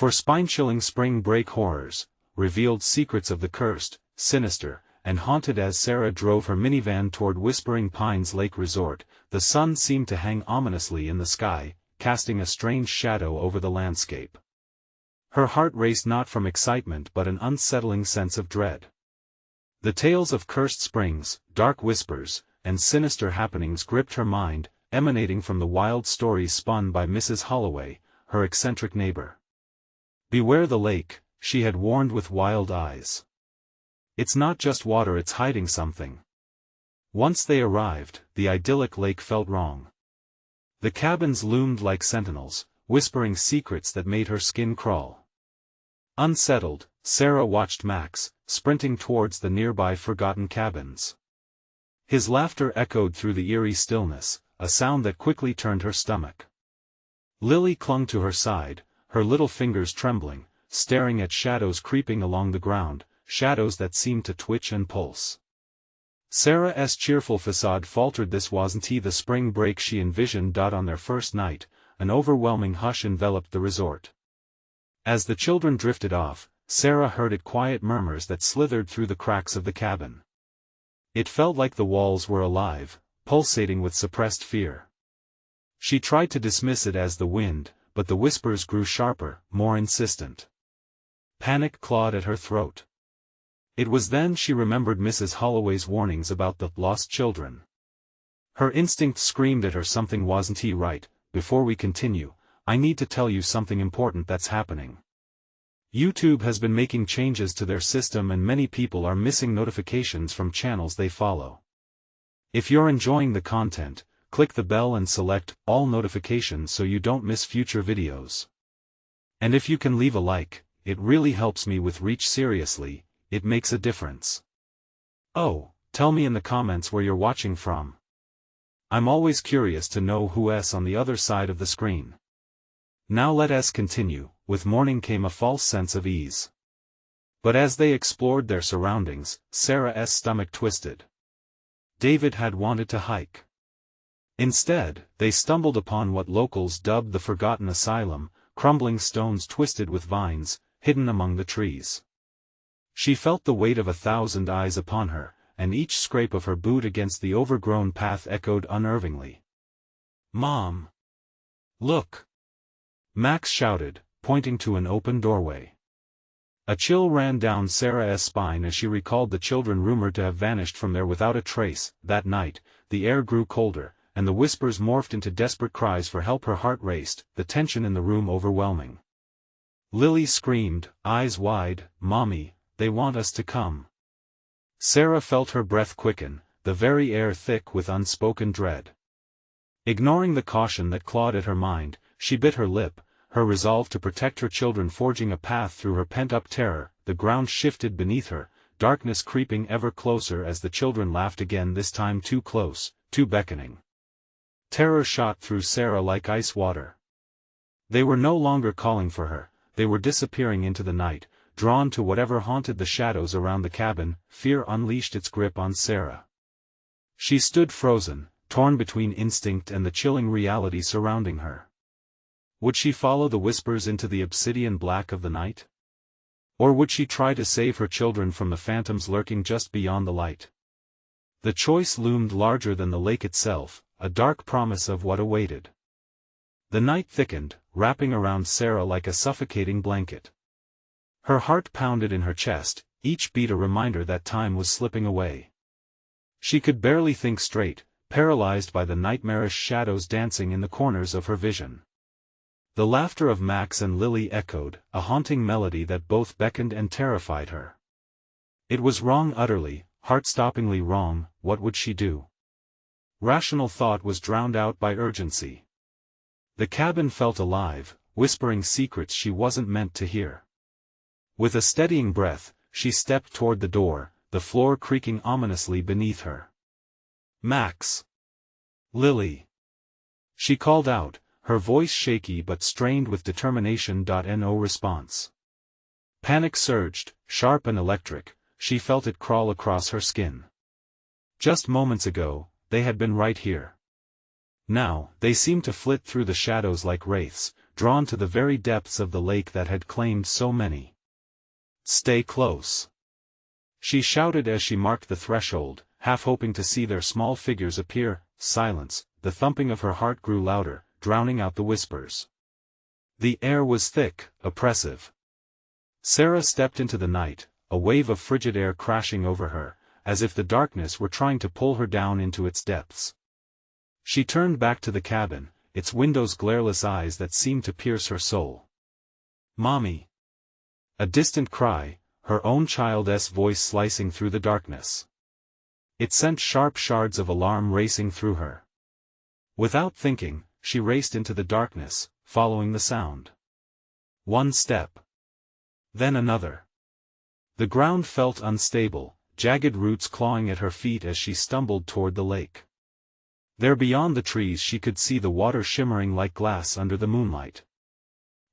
For spine-chilling spring break horrors, revealed secrets of the cursed, sinister, and haunted. As Sarah drove her minivan toward Whispering Pines Lake Resort, the sun seemed to hang ominously in the sky, casting a strange shadow over the landscape. Her heart raced not from excitement but an unsettling sense of dread. The tales of cursed springs, dark whispers, and sinister happenings gripped her mind, emanating from the wild stories spun by Mrs. Holloway, her eccentric neighbor. "Beware the lake," she had warned with wild eyes. "It's not just water, it's hiding something." Once they arrived, the idyllic lake felt wrong. The cabins loomed like sentinels, whispering secrets that made her skin crawl. Unsettled, Sarah watched Max, sprinting towards the nearby forgotten cabins. His laughter echoed through the eerie stillness, a sound that quickly turned her stomach. Lily clung to her side, her little fingers trembling, staring at shadows creeping along the ground, shadows that seemed to twitch and pulse. Sarah's cheerful facade faltered. This wasn't the spring break she envisioned. On their first night, an overwhelming hush enveloped the resort. As the children drifted off, Sarah heard quiet murmurs that slithered through the cracks of the cabin. It felt like the walls were alive, pulsating with suppressed fear. She tried to dismiss it as the wind, but the whispers grew sharper, more insistent. Panic clawed at her throat. It was then she remembered Mrs. Holloway's warnings about the lost children. Her instinct screamed at her something wasn't right. "Before we continue, I need to tell you something important that's happening. YouTube has been making changes to their system and many people are missing notifications from channels they follow. If you're enjoying the content, click the bell and select all notifications so you don't miss future videos. And if you can leave a like, it really helps me with reach. Seriously, it makes a difference. Oh, tell me in the comments where you're watching from. I'm always curious to know who's on the other side of the screen." Now let us continue. With morning came a false sense of ease. But as they explored their surroundings, Sarah's stomach twisted. David had wanted to hike. Instead, they stumbled upon what locals dubbed the Forgotten Asylum, crumbling stones twisted with vines, hidden among the trees. She felt the weight of 1,000 eyes upon her, and each scrape of her boot against the overgrown path echoed unnervingly. "Mom! Look!" Max shouted, pointing to an open doorway. A chill ran down Sarah's spine as she recalled the children rumored to have vanished from there without a trace. That night, the air grew colder, and the whispers morphed into desperate cries for help. Her heart raced, the tension in the room overwhelming. Lily screamed, eyes wide, "Mommy, they want us to come." Sarah felt her breath quicken, the very air thick with unspoken dread. Ignoring the caution that clawed at her mind, she bit her lip, her resolve to protect her children forging a path through her pent-up terror. The ground shifted beneath her, darkness creeping ever closer as the children laughed again, this time too close, too beckoning. Terror shot through Sarah like ice water. They were no longer calling for her, they were disappearing into the night, drawn to whatever haunted the shadows around the cabin. Fear unleashed its grip on Sarah. She stood frozen, torn between instinct and the chilling reality surrounding her. Would she follow the whispers into the obsidian black of the night? Or would she try to save her children from the phantoms lurking just beyond the light? The choice loomed larger than the lake itself, a dark promise of what awaited. The night thickened, wrapping around Sarah like a suffocating blanket. Her heart pounded in her chest, each beat a reminder that time was slipping away. She could barely think straight, paralyzed by the nightmarish shadows dancing in the corners of her vision. The laughter of Max and Lily echoed, a haunting melody that both beckoned and terrified her. It was wrong, utterly, heart-stoppingly wrong. What would she do? Rational thought was drowned out by urgency. The cabin felt alive, whispering secrets she wasn't meant to hear. With a steadying breath, she stepped toward the door, the floor creaking ominously beneath her. "Max! Lily!" She called out, her voice shaky but strained with determination. No response. Panic surged, sharp and electric. She felt it crawl across her skin. Just moments ago, they had been right here. Now, they seemed to flit through the shadows like wraiths, drawn to the very depths of the lake that had claimed so many. "Stay close!" she shouted as she marked the threshold, half hoping to see their small figures appear. Silence. The thumping of her heart grew louder, drowning out the whispers. The air was thick, oppressive. Sarah stepped into the night, a wave of frigid air crashing over her, as if the darkness were trying to pull her down into its depths. She turned back to the cabin, its windows glareless eyes that seemed to pierce her soul. "Mommy!" A distant cry, her own child's voice slicing through the darkness. It sent sharp shards of alarm racing through her. Without thinking, she raced into the darkness, following the sound. One step. Then another. The ground felt unstable, jagged roots clawing at her feet as she stumbled toward the lake. There beyond the trees she could see the water shimmering like glass under the moonlight.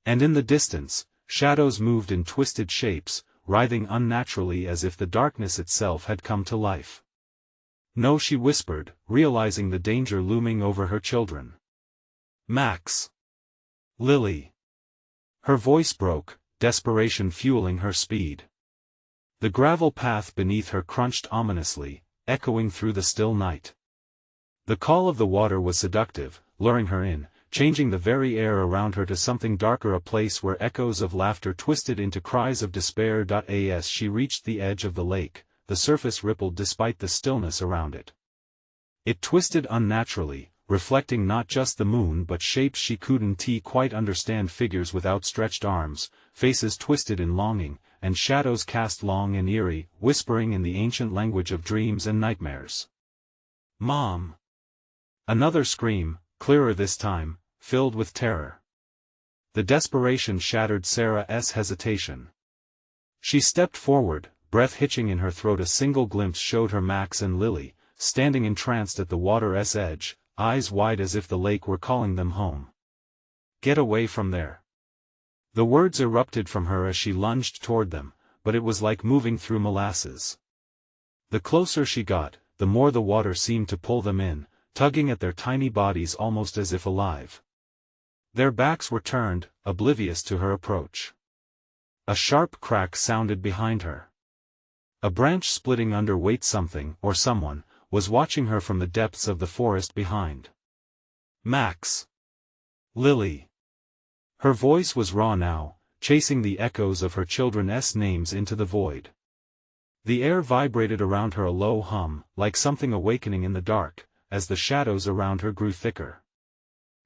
And in the distance, shadows moved in twisted shapes, writhing unnaturally as if the darkness itself had come to life. "No," she whispered, realizing the danger looming over her children. "Max! Lily!" Her voice broke, desperation fueling her speed. The gravel path beneath her crunched ominously, echoing through the still night. The call of the water was seductive, luring her in, changing the very air around her to something darker, a place where echoes of laughter twisted into cries of despair. As she reached the edge of the lake, the surface rippled despite the stillness around it. It twisted unnaturally, reflecting not just the moon but shapes she couldn't quite understand, figures with outstretched arms, faces twisted in longing, and shadows cast long and eerie, whispering in the ancient language of dreams and nightmares. "Mom!" Another scream, clearer this time, filled with terror. The desperation shattered Sarah's hesitation. She stepped forward, breath hitching in her throat. A single glimpse showed her Max and Lily, standing entranced at the water's edge, eyes wide as if the lake were calling them home. "Get away from there!" The words erupted from her as she lunged toward them, but it was like moving through molasses. The closer she got, the more the water seemed to pull them in, tugging at their tiny bodies almost as if alive. Their backs were turned, oblivious to her approach. A sharp crack sounded behind her. A branch splitting under weight. Something, or someone, was watching her from the depths of the forest behind. "Max! Lily!" Her voice was raw now, chasing the echoes of her children's names into the void. The air vibrated around her, a low hum, like something awakening in the dark, as the shadows around her grew thicker.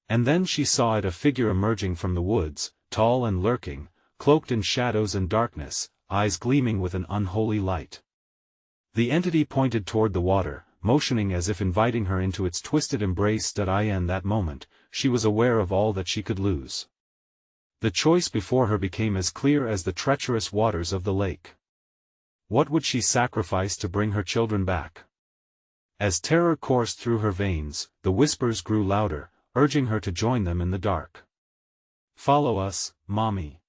And then she saw it, a figure emerging from the woods, tall and lurking, cloaked in shadows and darkness, eyes gleaming with an unholy light. The entity pointed toward the water, motioning as if inviting her into its twisted embrace. In that moment, she was aware of all that she could lose. The choice before her became as clear as the treacherous waters of the lake. What would she sacrifice to bring her children back? As terror coursed through her veins, the whispers grew louder, urging her to join them in the dark. "Follow us, Mommy!"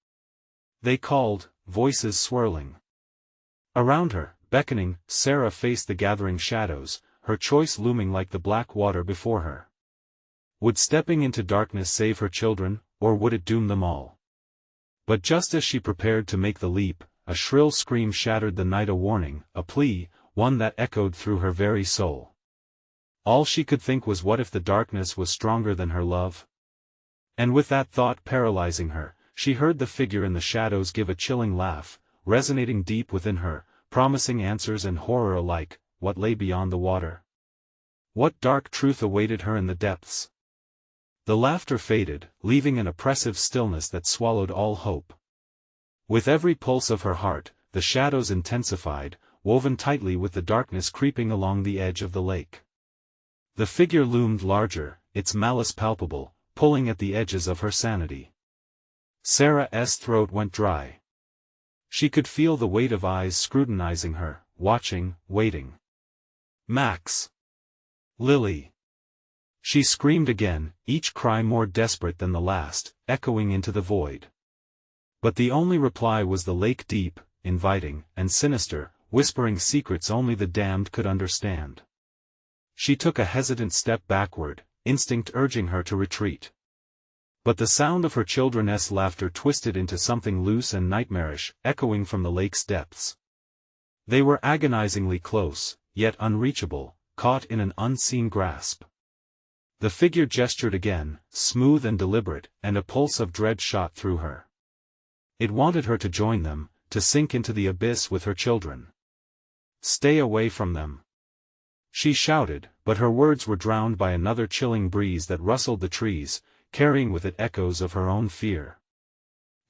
they called, voices swirling around her, beckoning. Sarah faced the gathering shadows, her choice looming like the black water before her. Would stepping into darkness save her children, or would it doom them all? But just as she prepared to make the leap, a shrill scream shattered the night, a warning, a plea, one that echoed through her very soul. All she could think was, what if the darkness was stronger than her love? And with that thought paralyzing her, she heard the figure in the shadows give a chilling laugh, resonating deep within her, promising answers and horror alike. What lay beyond the water? What dark truth awaited her in the depths? The laughter faded, leaving an oppressive stillness that swallowed all hope. With every pulse of her heart, the shadows intensified, woven tightly with the darkness creeping along the edge of the lake. The figure loomed larger, its malice palpable, pulling at the edges of her sanity. Sarah's throat went dry. She could feel the weight of eyes scrutinizing her, watching, waiting. "Max! Lily!" She screamed again, each cry more desperate than the last, echoing into the void. But the only reply was the lake, deep, inviting, and sinister, whispering secrets only the damned could understand. She took a hesitant step backward, instinct urging her to retreat. But the sound of her children's laughter twisted into something loose and nightmarish, echoing from the lake's depths. They were agonizingly close, yet unreachable, caught in an unseen grasp. The figure gestured again, smooth and deliberate, and a pulse of dread shot through her. It wanted her to join them, to sink into the abyss with her children. "Stay away from them!" She shouted, but her words were drowned by another chilling breeze that rustled the trees, carrying with it echoes of her own fear.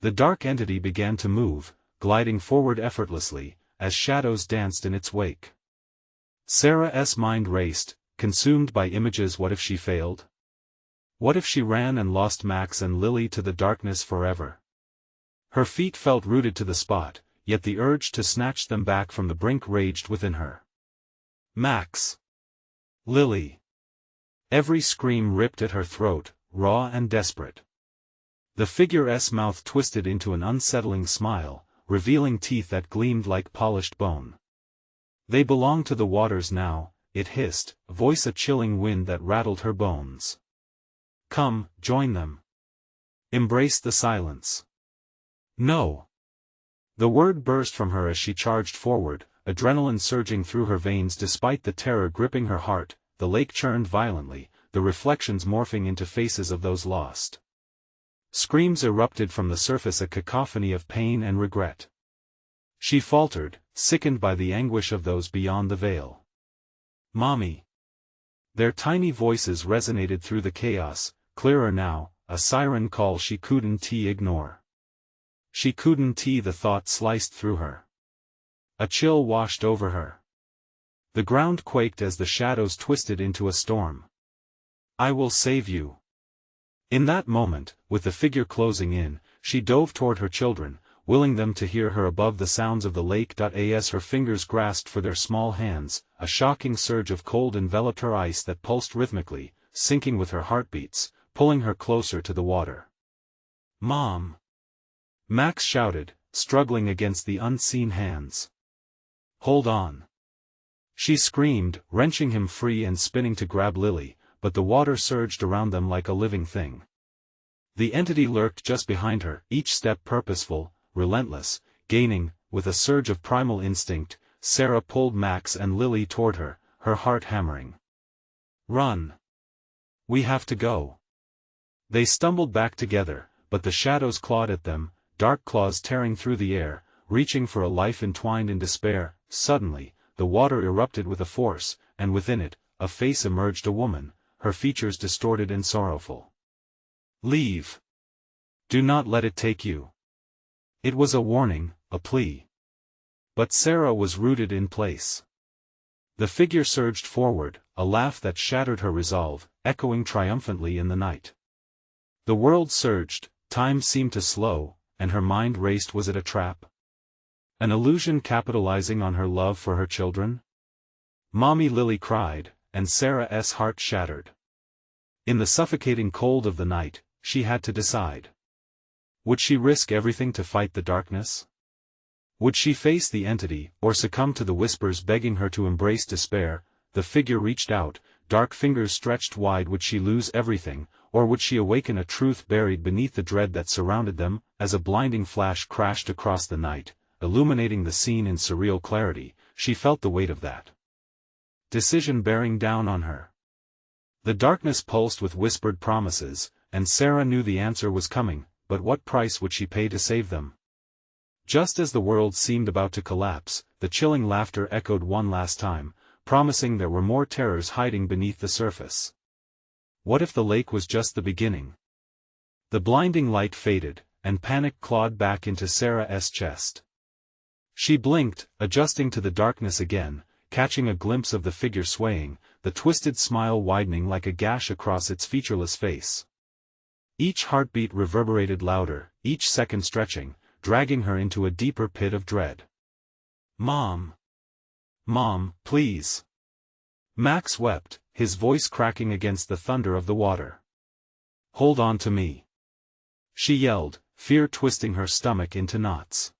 The dark entity began to move, gliding forward effortlessly, as shadows danced in its wake. Sarah's mind raced, consumed by images. What if she failed? What if she ran and lost Max and Lily to the darkness forever? Her feet felt rooted to the spot, yet the urge to snatch them back from the brink raged within her. Max! Lily! Every scream ripped at her throat, raw and desperate. The figure's mouth twisted into an unsettling smile, revealing teeth that gleamed like polished bone. "They belong to the waters now," it hissed, voice a chilling wind that rattled her bones. "Come, join them. Embrace the silence." "No!" The word burst from her as she charged forward, adrenaline surging through her veins despite the terror gripping her heart. The lake churned violently, the reflections morphing into faces of those lost. Screams erupted from the surface, a cacophony of pain and regret. She faltered, sickened by the anguish of those beyond the veil. "Mommy!" Their tiny voices resonated through the chaos, clearer now, a siren call she couldn't ignore. She couldn't. The thought sliced through her. A chill washed over her. The ground quaked as the shadows twisted into a storm. "I will save you." In that moment, with the figure closing in, she dove toward her children, willing them to hear her above the sounds of the lake. As her fingers grasped for their small hands, a shocking surge of cold enveloped her, ice that pulsed rhythmically, syncing with her heartbeats, pulling her closer to the water. "Mom!" Max shouted, struggling against the unseen hands. "Hold on!" She screamed, wrenching him free and spinning to grab Lily, but the water surged around them like a living thing. The entity lurked just behind her, each step purposeful, relentless, gaining, with a surge of primal instinct. Sarah pulled Max and Lily toward her, her heart hammering. "Run! We have to go!" They stumbled back together, but the shadows clawed at them, dark claws tearing through the air, reaching for a life entwined in despair. Suddenly, the water erupted with a force, and within it, a face emerged, a woman, her features distorted and sorrowful. "Leave! Do not let it take you!" It was a warning, a plea. But Sarah was rooted in place. The figure surged forward, a laugh that shattered her resolve, echoing triumphantly in the night. The world surged, time seemed to slow, and her mind raced. Was it a trap? An illusion capitalizing on her love for her children? "Mommy!" Lily cried, and Sarah's heart shattered. In the suffocating cold of the night, she had to decide. Would she risk everything to fight the darkness? Would she face the entity, or succumb to the whispers begging her to embrace despair? The figure reached out, dark fingers stretched wide. Would she lose everything, or would she awaken a truth buried beneath the dread that surrounded them? As a blinding flash crashed across the night, illuminating the scene in surreal clarity, she felt the weight of that decision bearing down on her. The darkness pulsed with whispered promises, and Sarah knew the answer was coming, but what price would she pay to save them? Just as the world seemed about to collapse, the chilling laughter echoed one last time, promising there were more terrors hiding beneath the surface. What if the lake was just the beginning? The blinding light faded, and panic clawed back into Sarah's chest. She blinked, adjusting to the darkness again, catching a glimpse of the figure swaying, the twisted smile widening like a gash across its featureless face. Each heartbeat reverberated louder, each second stretching, dragging her into a deeper pit of dread. "Mom! Mom, please!" Max wept, his voice cracking against the thunder of the water. "Hold on to me!" she yelled, fear twisting her stomach into knots.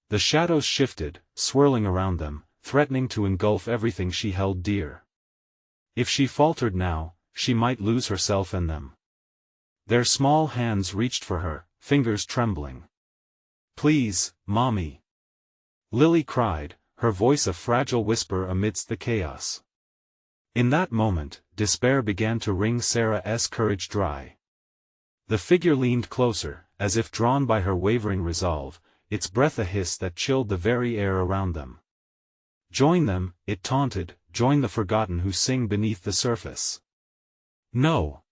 The shadows shifted, swirling around them, threatening to engulf everything she held dear. If she faltered now, she might lose herself and them. Their small hands reached for her, fingers trembling. "Please, Mommy!" Lily cried, her voice a fragile whisper amidst the chaos. In that moment, despair began to wring Sarah's courage dry. The figure leaned closer, as if drawn by her wavering resolve, its breath a hiss that chilled the very air around them. "Join them," it taunted, "join the forgotten who sing beneath the surface." "No!"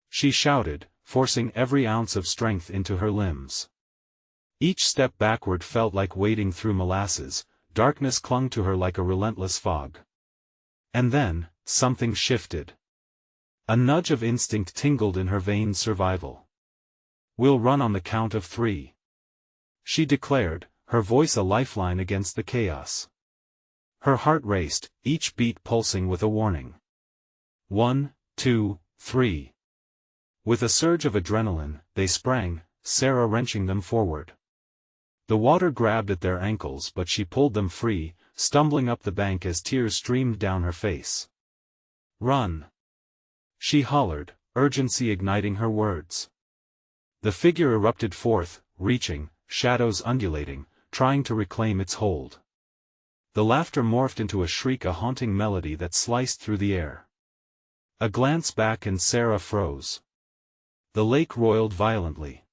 she shouted, forcing every ounce of strength into her limbs. Each step backward felt like wading through molasses, darkness clung to her like a relentless fog. And then, something shifted. A nudge of instinct tingled in her veins. Survival. "We'll run on the count of 3. She declared, her voice a lifeline against the chaos. Her heart raced, each beat pulsing with a warning. 1, 2, 3. With a surge of adrenaline, they sprang, Sarah wrenching them forward. The water grabbed at their ankles, but she pulled them free, stumbling up the bank as tears streamed down her face. "Run!" she hollered, urgency igniting her words. The figure erupted forth, reaching, shadows undulating, trying to reclaim its hold. The laughter morphed into a shriek, a haunting melody that sliced through the air. A glance back and Sarah froze. The lake roiled violently.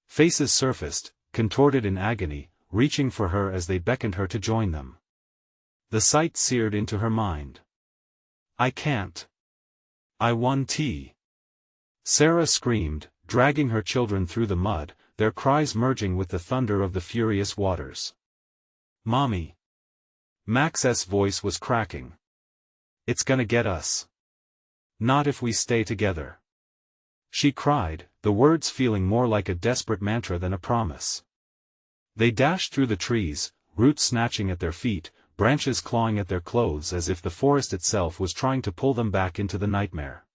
Faces surfaced, contorted in agony, reaching for her as they beckoned her to join them. The sight seared into her mind. "I can't. I want tea!" Sarah screamed, dragging her children through the mud, their cries merging with the thunder of the furious waters. "Mommy!" Max's voice was cracking. "It's gonna get us. Not if we stay together," she cried, the words feeling more like a desperate mantra than a promise. They dashed through the trees, roots snatching at their feet, branches clawing at their clothes as if the forest itself was trying to pull them back into the nightmare.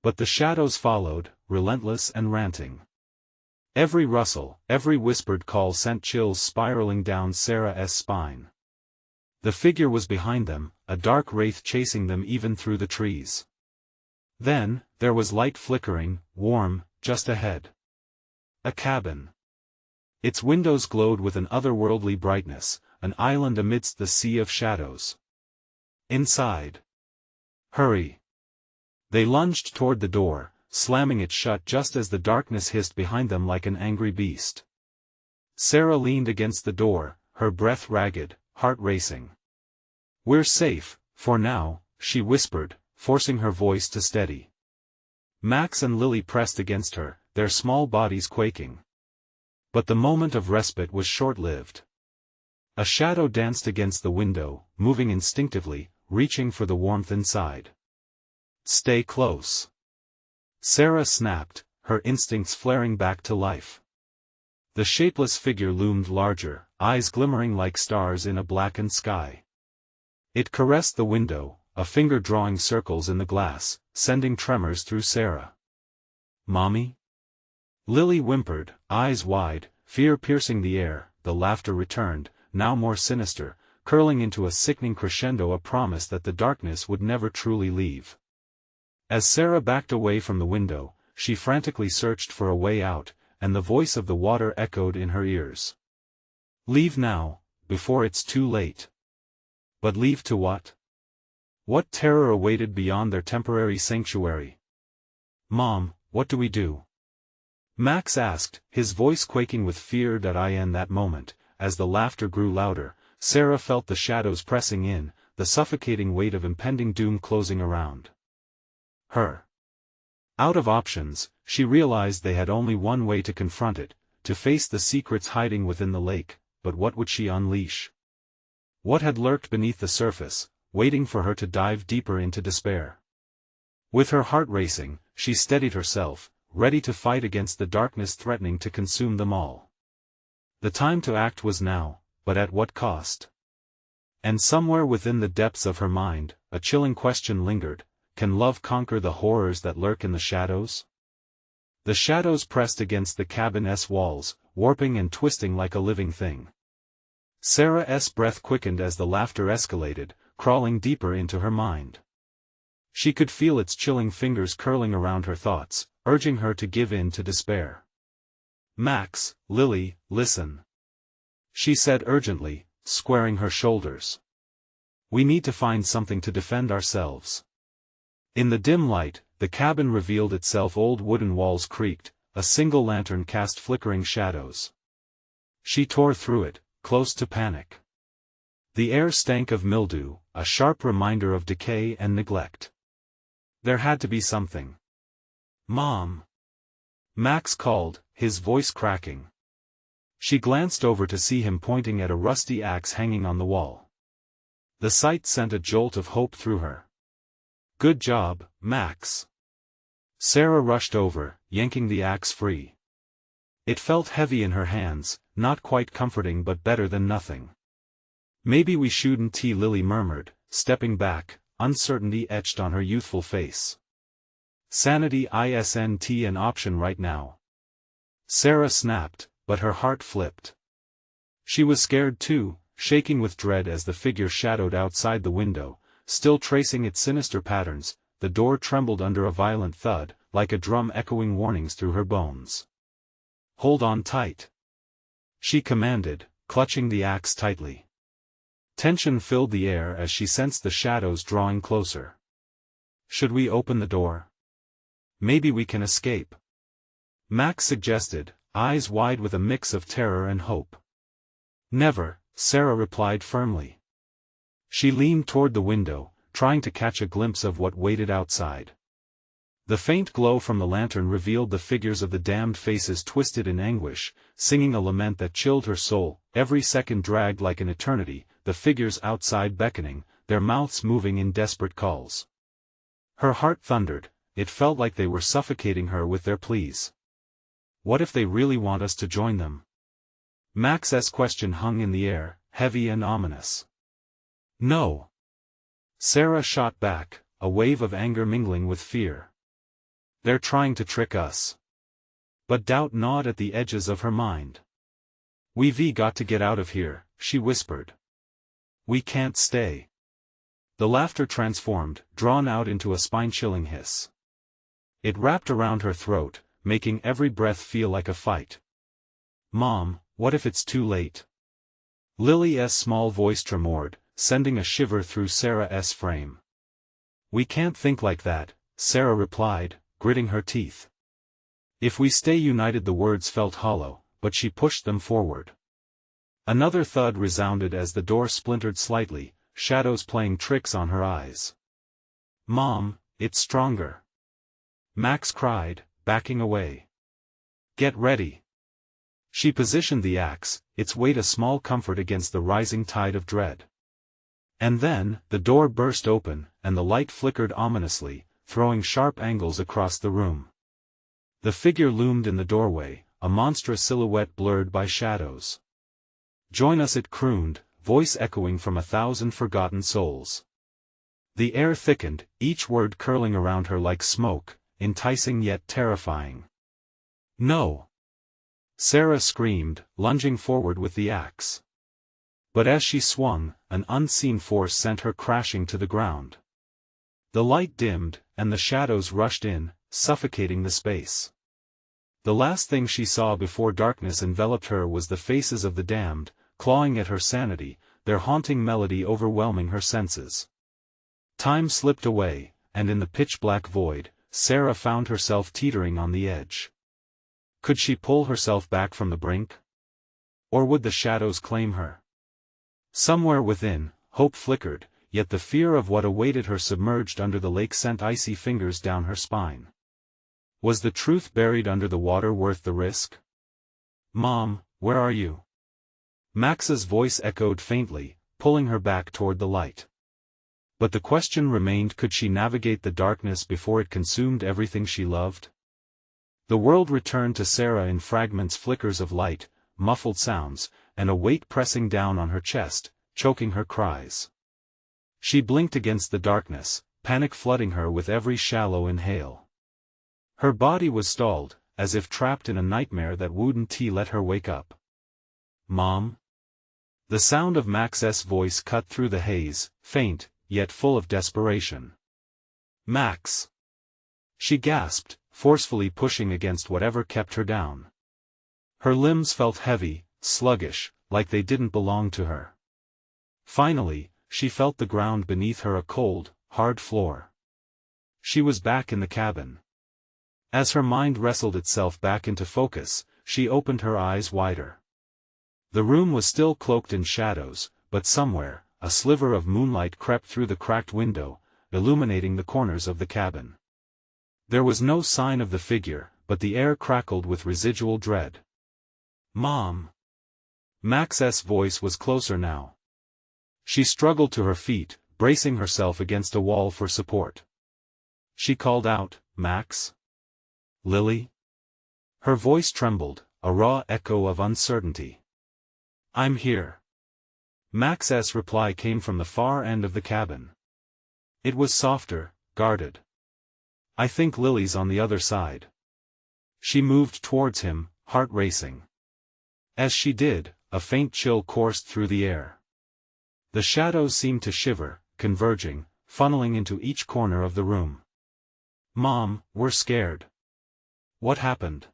But the shadows followed, relentless and ranting. Every rustle, every whispered call sent chills spiraling down Sarah's spine. The figure was behind them, a dark wraith chasing them even through the trees. Then, there was light flickering, warm, just ahead. A cabin. Its windows glowed with an otherworldly brightness, an island amidst the sea of shadows. Inside. "Hurry!" They lunged toward the door, slamming it shut just as the darkness hissed behind them like an angry beast. Sarah leaned against the door, her breath ragged, heart racing. "We're safe, for now," she whispered, forcing her voice to steady. Max and Lily pressed against her, their small bodies quaking. But the moment of respite was short-lived. A shadow danced against the window, moving instinctively, reaching for the warmth inside. "Stay close!" Sarah snapped, her instincts flaring back to life. The shapeless figure loomed larger, eyes glimmering like stars in a blackened sky. It caressed the window, a finger drawing circles in the glass, sending tremors through Sarah. "Mommy?" Lily whimpered, eyes wide, fear piercing the air. The laughter returned, now more sinister, curling into a sickening crescendo, a promise that the darkness would never truly leave. As Sarah backed away from the window, she frantically searched for a way out, and the voice of the water echoed in her ears. "Leave now, before it's too late." But leave to what? What terror awaited beyond their temporary sanctuary? "Mom, what do we do?" Max asked, his voice quaking with fear. In that moment, as the laughter grew louder, Sarah felt the shadows pressing in, the suffocating weight of impending doom closing around her. Out of options, she realized they had only one way to confront it, to face the secrets hiding within the lake. But what would she unleash? What had lurked beneath the surface, waiting for her to dive deeper into despair? With her heart racing, she steadied herself, ready to fight against the darkness threatening to consume them all. The time to act was now, but at what cost? And somewhere within the depths of her mind, a chilling question lingered: can love conquer the horrors that lurk in the shadows? The shadows pressed against the cabin's walls, warping and twisting like a living thing. Sarah's breath quickened as the laughter escalated, crawling deeper into her mind. She could feel its chilling fingers curling around her thoughts, urging her to give in to despair. "Max, Lily, listen," she said urgently, squaring her shoulders. "We need to find something to defend ourselves." In the dim light, the cabin revealed itself. Old wooden walls creaked, a single lantern cast flickering shadows. She tore through it, close to panic. The air stank of mildew, a sharp reminder of decay and neglect. There had to be something. "Mom!" Max called, his voice cracking. She glanced over to see him pointing at a rusty axe hanging on the wall. The sight sent a jolt of hope through her. "Good job, Max." Sarah rushed over, yanking the axe free. It felt heavy in her hands, not quite comforting but better than nothing. "Maybe we shouldn't," Lily murmured, stepping back, uncertainty etched on her youthful face. "Sanity isn't an option right now." Sarah snapped, but her heart flipped. She was scared too, shaking with dread as the figure shadowed outside the window, still tracing its sinister patterns. The door trembled under a violent thud, like a drum echoing warnings through her bones. "Hold on tight," she commanded, clutching the axe tightly. Tension filled the air as she sensed the shadows drawing closer. "Should we open the door? Maybe we can escape," Max suggested, eyes wide with a mix of terror and hope. "Never," Sarah replied firmly. She leaned toward the window, trying to catch a glimpse of what waited outside. The faint glow from the lantern revealed the figures of the damned faces twisted in anguish, singing a lament that chilled her soul. Every second dragged like an eternity, the figures outside beckoning, their mouths moving in desperate calls. Her heart thundered, it felt like they were suffocating her with their pleas. What if they really want us to join them? Max's question hung in the air, heavy and ominous. "No," Sarah shot back, a wave of anger mingling with fear. "They're trying to trick us." But doubt gnawed at the edges of her mind. "We've got to get out of here," she whispered. "We can't stay." The laughter transformed, drawn out into a spine-chilling hiss. It wrapped around her throat, making every breath feel like a fight. "Mom, what if it's too late?" Lily's small voice tremored, sending a shiver through Sarah's frame. "We can't think like that," Sarah replied, gritting her teeth. "If we stay united." The words felt hollow, but she pushed them forward. Another thud resounded as the door splintered slightly, shadows playing tricks on her eyes. "Mom, it's stronger," Max cried, backing away. "Get ready." She positioned the axe, its weight a small comfort against the rising tide of dread. And then, the door burst open, and the light flickered ominously, throwing sharp angles across the room. The figure loomed in the doorway, a monstrous silhouette blurred by shadows. "Join us," it crooned, voice echoing from 1,000 forgotten souls. The air thickened, each word curling around her like smoke, enticing yet terrifying. "No!" Sarah screamed, lunging forward with the axe. But as she swung, an unseen force sent her crashing to the ground. The light dimmed, and the shadows rushed in, suffocating the space. The last thing she saw before darkness enveloped her was the faces of the damned, clawing at her sanity, their haunting melody overwhelming her senses. Time slipped away, and in the pitch-black void, Sarah found herself teetering on the edge. Could she pull herself back from the brink? Or would the shadows claim her? Somewhere within, hope flickered, yet the fear of what awaited her submerged under the lake sent icy fingers down her spine. Was the truth buried under the water worth the risk? "Mom, where are you?" Max's voice echoed faintly, pulling her back toward the light. But the question remained: could she navigate the darkness before it consumed everything she loved? The world returned to Sarah in fragments, flickers of light, muffled sounds, and a weight pressing down on her chest, choking her cries. She blinked against the darkness, panic flooding her with every shallow inhale. Her body was stalled, as if trapped in a nightmare that wouldn't let her wake up. "Mom?" The sound of Max's voice cut through the haze, faint, yet full of desperation. "Max!" She gasped, forcefully pushing against whatever kept her down. Her limbs felt heavy, sluggish, like they didn't belong to her. Finally, she felt the ground beneath her a cold, hard floor. She was back in the cabin. As her mind wrestled itself back into focus, she opened her eyes wider. The room was still cloaked in shadows, but somewhere, a sliver of moonlight crept through the cracked window, illuminating the corners of the cabin. There was no sign of the figure, but the air crackled with residual dread. "Mom!" Max's voice was closer now. She struggled to her feet, bracing herself against a wall for support. She called out, "Max? Lily?" Her voice trembled, a raw echo of uncertainty. "I'm here." Max's reply came from the far end of the cabin. It was softer, guarded. "I think Lily's on the other side." She moved towards him, heart racing. As she did, a faint chill coursed through the air. The shadows seemed to shiver, converging, funneling into each corner of the room. "Mom, we're scared." "What happened?"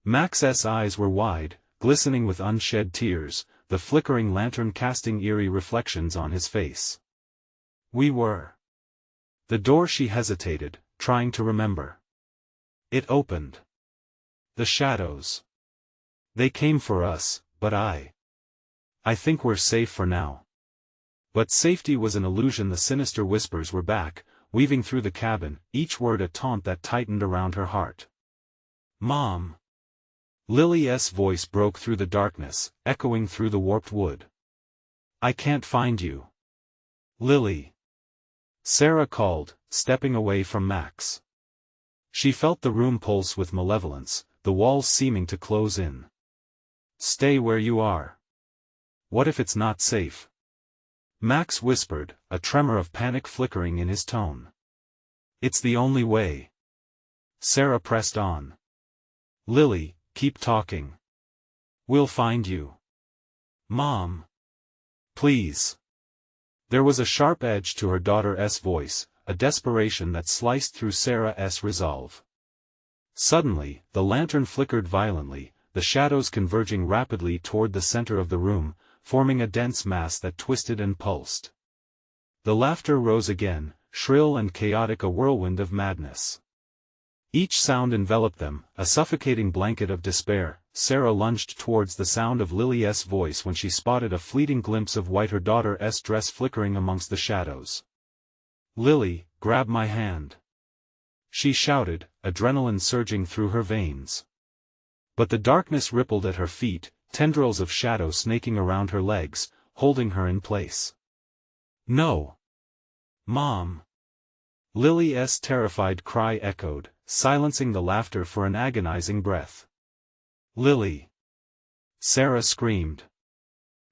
Max's eyes were wide, glistening with unshed tears, the flickering lantern casting eerie reflections on his face. "We were." The door. She hesitated, trying to remember. It opened. "The shadows. They came for us, but I think we're safe for now." But safety was an illusion. The sinister whispers were back, weaving through the cabin, each word a taunt that tightened around her heart. "Mom!" Lily's voice broke through the darkness, echoing through the warped wood. "I can't find you. Lily." Sarah called, stepping away from Max. She felt the room pulse with malevolence, the walls seeming to close in. "Stay where you are. What if it's not safe?" Max whispered, a tremor of panic flickering in his tone. "It's the only way." Sarah pressed on. "Lily, keep talking. We'll find you. Mom. Please." There was a sharp edge to her daughter's voice, a desperation that sliced through Sarah's resolve. Suddenly, the lantern flickered violently, the shadows converging rapidly toward the center of the room, forming a dense mass that twisted and pulsed. The laughter rose again, shrill and chaotic, a whirlwind of madness. Each sound enveloped them, a suffocating blanket of despair. Sarah lunged towards the sound of Lily's voice when she spotted a fleeting glimpse of white, her daughter's dress flickering amongst the shadows. "Lily, grab my hand!" she shouted, adrenaline surging through her veins. But the darkness rippled at her feet, tendrils of shadow snaking around her legs, holding her in place. "No! Mom!" Lily's terrified cry echoed, silencing the laughter for an agonizing breath. "Lily!" Sarah screamed.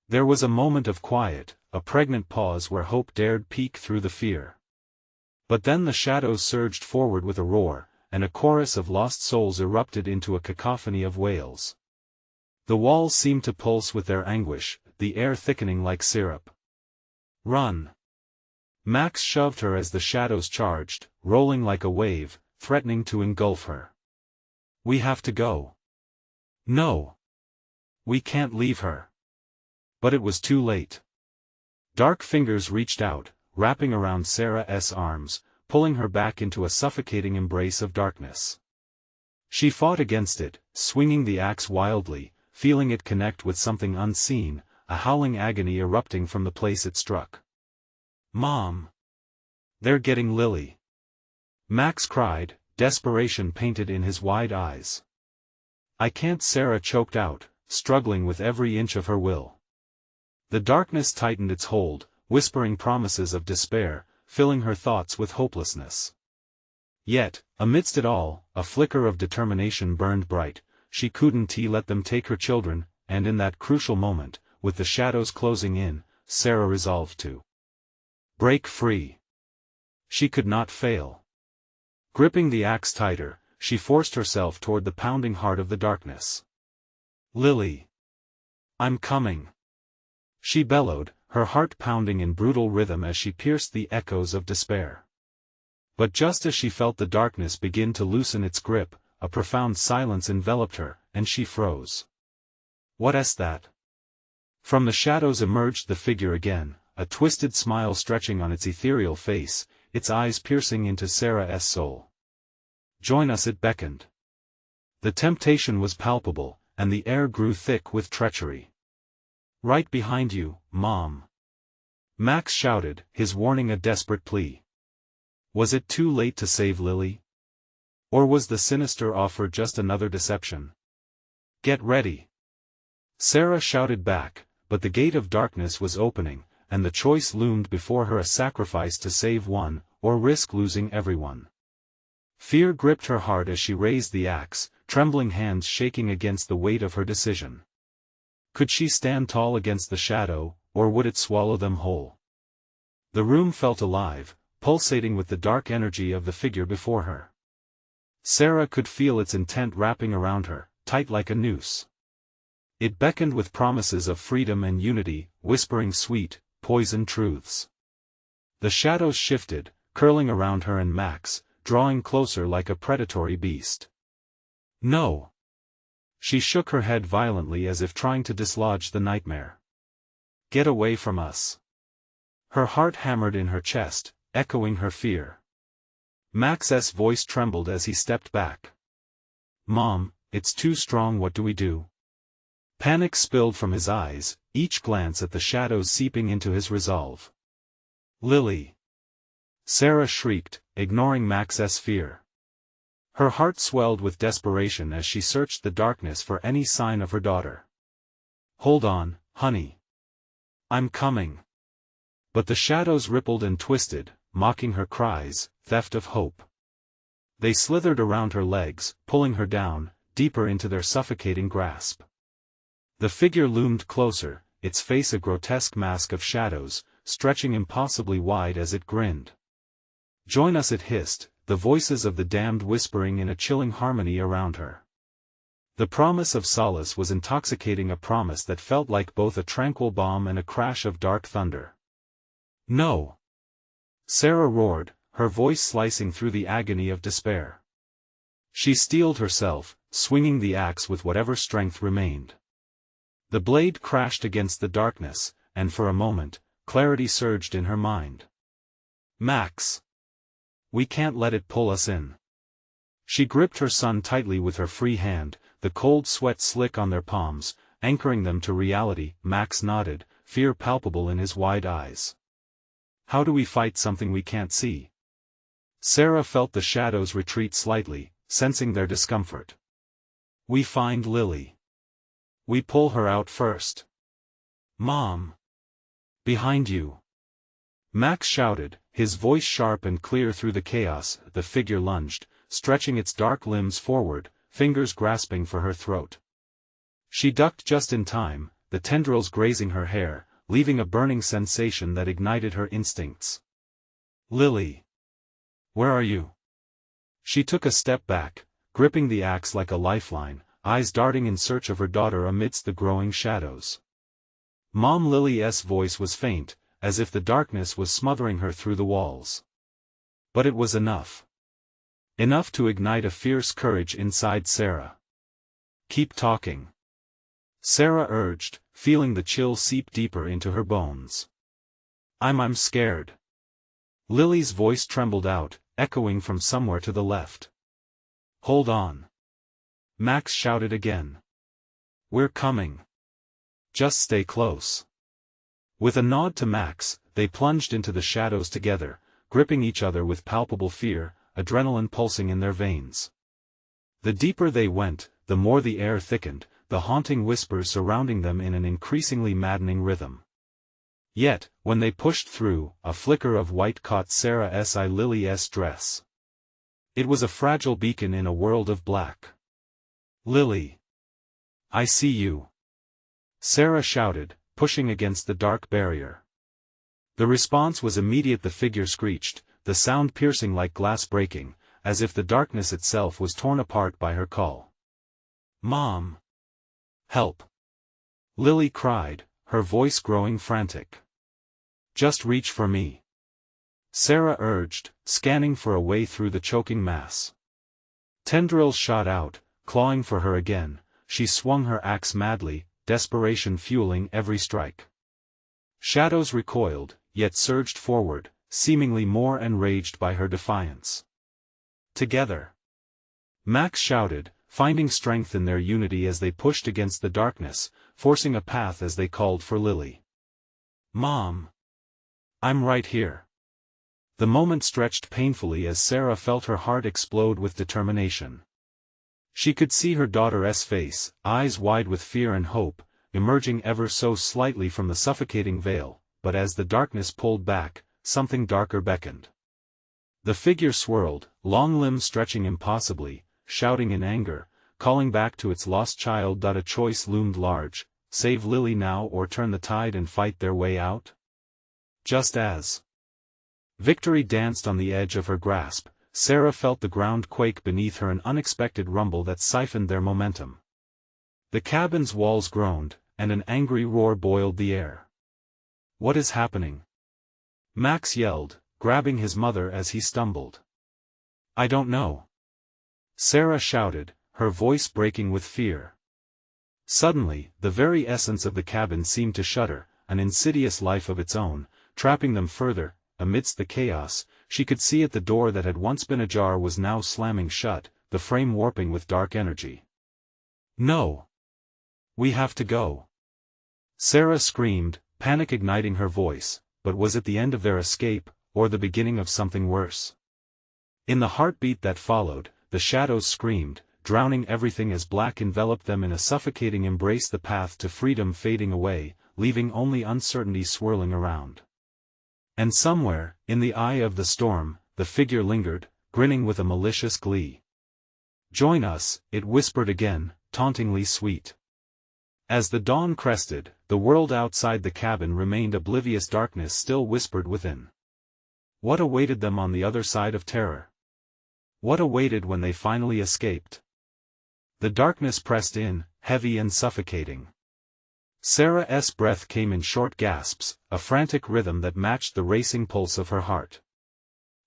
There was a moment of quiet, a pregnant pause where hope dared peek through the fear. But then the shadows surged forward with a roar, and a chorus of lost souls erupted into a cacophony of wails. The walls seemed to pulse with their anguish, the air thickening like syrup. "Run!" Max shoved her as the shadows charged, rolling like a wave, threatening to engulf her. "We have to go." "No! We can't leave her." But it was too late. Dark fingers reached out, wrapping around Sarah's arms, pulling her back into a suffocating embrace of darkness. She fought against it, swinging the axe wildly, feeling it connect with something unseen, a howling agony erupting from the place it struck. "Mom! They're getting Lily!" Max cried, desperation painted in his wide eyes. "I can't," Sarah choked out, struggling with every inch of her will. The darkness tightened its hold, whispering promises of despair, filling her thoughts with hopelessness. Yet, amidst it all, a flicker of determination burned bright. She couldn't let them take her children, and in that crucial moment, with the shadows closing in, Sarah resolved to break free. She could not fail. Gripping the axe tighter, she forced herself toward the pounding heart of the darkness. "Lily! I'm coming!" she bellowed, her heart pounding in brutal rhythm as she pierced the echoes of despair. But just as she felt the darkness begin to loosen its grip, a profound silence enveloped her, and she froze. "What's that?" From the shadows emerged the figure again, a twisted smile stretching on its ethereal face, its eyes piercing into Sarah's soul. "Join us," it beckoned. The temptation was palpable, and the air grew thick with treachery. "Right behind you, Mom," Max shouted, his warning a desperate plea. Was it too late to save Lily? Or was the sinister offer just another deception? "Get ready," Sarah shouted back, but the gate of darkness was opening, and the choice loomed before her: a sacrifice to save one, or risk losing everyone. Fear gripped her heart as she raised the axe, trembling hands shaking against the weight of her decision. Could she stand tall against the shadow, or would it swallow them whole? The room felt alive, pulsating with the dark energy of the figure before her. Sarah could feel its intent wrapping around her, tight like a noose. It beckoned with promises of freedom and unity, whispering sweet, poisoned truths. The shadows shifted, curling around her and Max, drawing closer like a predatory beast. "No." She shook her head violently as if trying to dislodge the nightmare. "Get away from us." Her heart hammered in her chest, echoing her fear. Max's voice trembled as he stepped back. "Mom, it's too strong. What do we do?" Panic spilled from his eyes, each glance at the shadows seeping into his resolve. "Lily!" Sarah shrieked, ignoring Max's fear. Her heart swelled with desperation as she searched the darkness for any sign of her daughter. "Hold on, honey. I'm coming." But the shadows rippled and twisted, mocking her cries, theft of hope. They slithered around her legs, pulling her down, deeper into their suffocating grasp. The figure loomed closer, its face a grotesque mask of shadows, stretching impossibly wide as it grinned. "Join us," it hissed, the voices of the damned whispering in a chilling harmony around her. The promise of solace was intoxicating, a promise that felt like both a tranquil balm and a crash of dark thunder. "No!" Sarah roared, her voice slicing through the agony of despair. She steeled herself, swinging the axe with whatever strength remained. The blade crashed against the darkness, and for a moment, clarity surged in her mind. "Max! We can't let it pull us in." She gripped her son tightly with her free hand, the cold sweat slick on their palms, anchoring them to reality. Max nodded, fear palpable in his wide eyes. "How do we fight something we can't see?" Sarah felt the shadows retreat slightly, sensing their discomfort. "We find Lily. We pull her out first." "Mom! Behind you!" Max shouted, his voice sharp and clear through the chaos. The figure lunged, stretching its dark limbs forward, fingers grasping for her throat. She ducked just in time, the tendrils grazing her hair, leaving a burning sensation that ignited her instincts. "Lily! Where are you?" She took a step back, gripping the axe like a lifeline, eyes darting in search of her daughter amidst the growing shadows. "Mom!" Lily's voice was faint, as if the darkness was smothering her through the walls. But it was enough. Enough to ignite a fierce courage inside Sarah. "Keep talking," Sarah urged, feeling the chill seep deeper into her bones. I'm scared." Lily's voice trembled out, echoing from somewhere to the left. "Hold on," Max shouted again. "We're coming. Just stay close." With a nod to Max, they plunged into the shadows together, gripping each other with palpable fear, adrenaline pulsing in their veins. The deeper they went, the more the air thickened, the haunting whispers surrounding them in an increasingly maddening rhythm. Yet, when they pushed through, a flicker of white caught Sarah's eye. Lily's dress. It was a fragile beacon in a world of black. "Lily! I see you!" Sarah shouted, pushing against the dark barrier. The response was immediate. The figure screeched, the sound piercing like glass breaking, as if the darkness itself was torn apart by her call. "Mom! Help!" Lily cried, her voice growing frantic. "Just reach for me." Sarah urged, scanning for a way through the choking mass. Tendrils shot out, clawing for her again. She swung her axe madly, desperation fueling every strike. Shadows recoiled, yet surged forward, seemingly more enraged by her defiance. Together! Max shouted, finding strength in their unity as they pushed against the darkness, forcing a path as they called for Lily. "Mom! I'm right here." The moment stretched painfully as Sarah felt her heart explode with determination. She could see her daughter's face, eyes wide with fear and hope, emerging ever so slightly from the suffocating veil, but as the darkness pulled back, something darker beckoned. The figure swirled, long limbs stretching impossibly, shouting in anger, calling back to its lost child. A choice loomed large: save Lily now or turn the tide and fight their way out? Just as victory danced on the edge of her grasp, Sarah felt the ground quake beneath her, an unexpected rumble that siphoned their momentum. The cabin's walls groaned, and an angry roar boiled the air. "What is happening?" Max yelled, grabbing his mother as he stumbled. "I don't know," Sarah shouted, her voice breaking with fear. Suddenly, the very essence of the cabin seemed to shudder, an insidious life of its own, trapping them further. Amidst the chaos, she could see at the door that had once been ajar was now slamming shut, the frame warping with dark energy. "No! We have to go!" Sarah screamed, panic igniting her voice, but was it the end of their escape, or the beginning of something worse? In the heartbeat that followed, the shadows screamed, drowning everything as black enveloped them in a suffocating embrace, the path to freedom fading away, leaving only uncertainty swirling around. And somewhere, in the eye of the storm, the figure lingered, grinning with a malicious glee. "Join us," it whispered again, tauntingly sweet. As the dawn crested, the world outside the cabin remained oblivious. Darkness still whispered within. What awaited them on the other side of terror? What awaited when they finally escaped? The darkness pressed in, heavy and suffocating. Sarah's breath came in short gasps, a frantic rhythm that matched the racing pulse of her heart.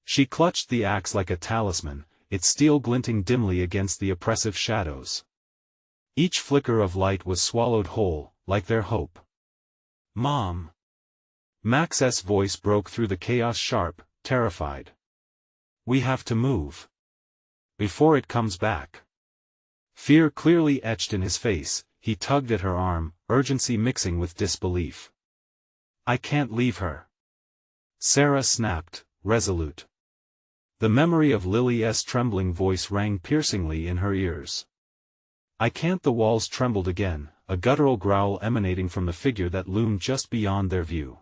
She clutched the axe like a talisman, its steel glinting dimly against the oppressive shadows. Each flicker of light was swallowed whole, like their hope. "Mom!" Max's voice broke through the chaos, sharp, terrified. "We have to move. Before it comes back." Fear clearly etched in his face, he tugged at her arm, urgency mixing with disbelief. "I can't leave her," Sarah snapped, resolute. The memory of Lily's trembling voice rang piercingly in her ears. "I can't." The walls trembled again, a guttural growl emanating from the figure that loomed just beyond their view.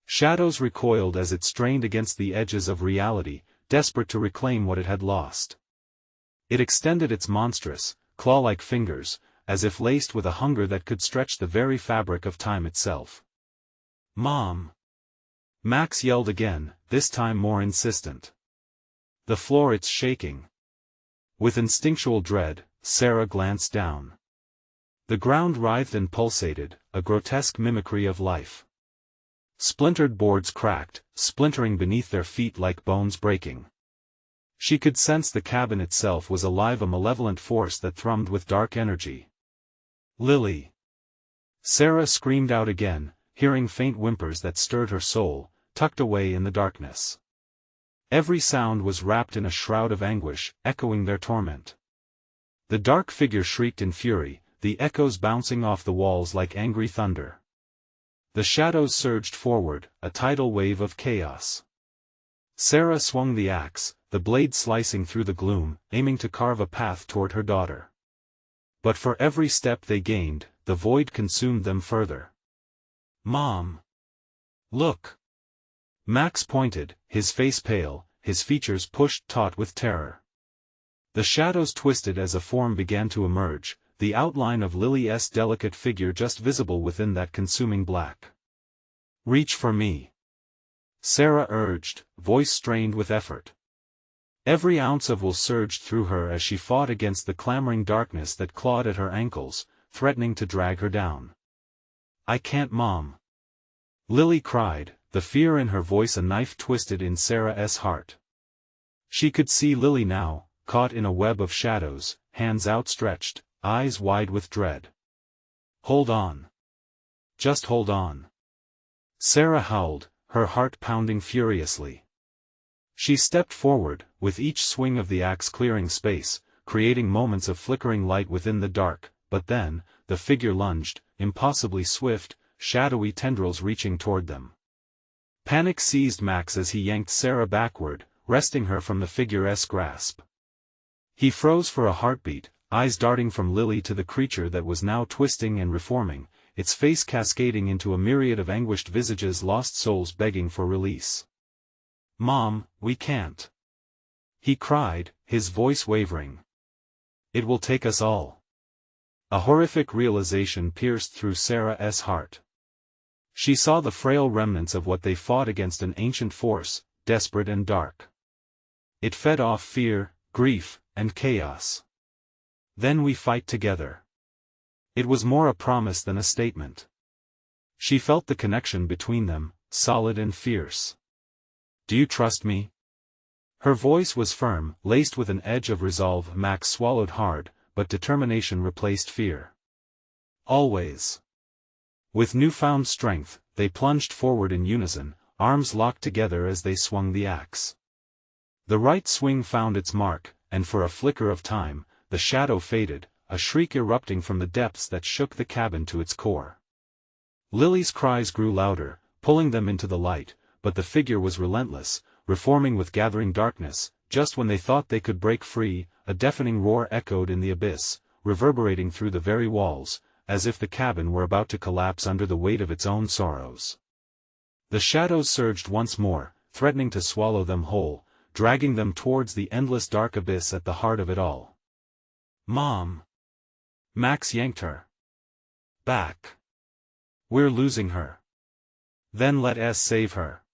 Shadows recoiled as it strained against the edges of reality, desperate to reclaim what it had lost. It extended its monstrous, claw-like fingers, as if laced with a hunger that could stretch the very fabric of time itself. "Mom!" Max yelled again, this time more insistent. "The floor, it's shaking." With instinctual dread, Sarah glanced down. The ground writhed and pulsated, a grotesque mimicry of life. Splintered boards cracked, splintering beneath their feet like bones breaking. She could sense the cabin itself was alive, a malevolent force that thrummed with dark energy. "Lily!" Sarah screamed out again, hearing faint whimpers that stirred her soul, tucked away in the darkness. Every sound was wrapped in a shroud of anguish, echoing their torment. The dark figure shrieked in fury, the echoes bouncing off the walls like angry thunder. The shadows surged forward, a tidal wave of chaos. Sarah swung the axe, the blade slicing through the gloom, aiming to carve a path toward her daughter. But for every step they gained, the void consumed them further. "Mom! Look!" Max pointed, his face pale, his features pushed taut with terror. The shadows twisted as a form began to emerge, the outline of Lily's delicate figure just visible within that consuming black. "Reach for me," Sarah urged, voice strained with effort. Every ounce of will surged through her as she fought against the clamoring darkness that clawed at her ankles, threatening to drag her down. "I can't, Mom!" Lily cried, the fear in her voice a knife twisted in Sarah's heart. She could see Lily now, caught in a web of shadows, hands outstretched, eyes wide with dread. "Hold on. Just hold on." Sarah howled, her heart pounding furiously. She stepped forward, with each swing of the axe clearing space, creating moments of flickering light within the dark, but then, the figure lunged, impossibly swift, shadowy tendrils reaching toward them. Panic seized Max as he yanked Sarah backward, wresting her from the figure's grasp. He froze for a heartbeat, eyes darting from Lily to the creature that was now twisting and reforming, its face cascading into a myriad of anguished visages, lost souls begging for release. "Mom, we can't," he cried, his voice wavering. "It will take us all." A horrific realization pierced through Sarah's heart. She saw the frail remnants of what they fought against, an ancient force, desperate and dark. It fed off fear, grief, and chaos. "Then we fight together." It was more a promise than a statement. She felt the connection between them, solid and fierce. "Do you trust me?" Her voice was firm, laced with an edge of resolve. Max swallowed hard, but determination replaced fear. "Always." With newfound strength, they plunged forward in unison, arms locked together as they swung the axe. The right swing found its mark, and for a flicker of time, the shadow faded, a shriek erupting from the depths that shook the cabin to its core. Lily's cries grew louder, pulling them into the light, but the figure was relentless, reforming with gathering darkness. Just when they thought they could break free, a deafening roar echoed in the abyss, reverberating through the very walls, as if the cabin were about to collapse under the weight of its own sorrows. The shadows surged once more, threatening to swallow them whole, dragging them towards the endless dark abyss at the heart of it all. "Mom!" Max yanked her back. "We're losing her." "Then let us save her."